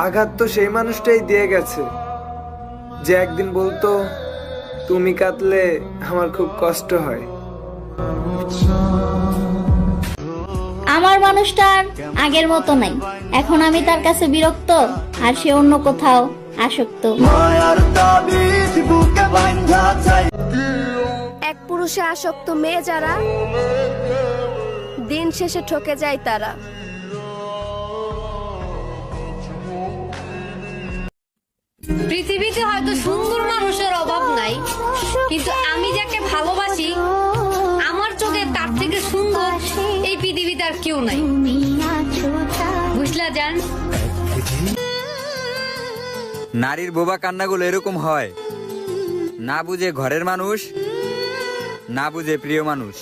আঘাত তো সেই মানুষটাই দিয়ে গেছে যে একদিন বলতো তুমি কাঁদলে আমার খুব কষ্ট হয়। আমার মানুষটা আর আগের মতো নাই। এখন আমি তার কাছে বিরক্ত, আর সে অন্য কোথাও আসক্ত। এক পুরুষে আসক্ত মেয়ে যারা, দিন শেষে ঠকে যায় তারা। পৃথিবীতে হয়তো সুন্দর মানুষের অভাব নাই, কিন্তু আমি যাকে ভালোবাসি আমার চোখে তার থেকে সুন্দর এই পৃথিবীতে আর কেউ নাই। বুঝলা জান? নারীর বোবা কান্নাগুলো এরকম হয়, না বুঝে ঘরের মানুষ, না বুঝে প্রিয় মানুষ।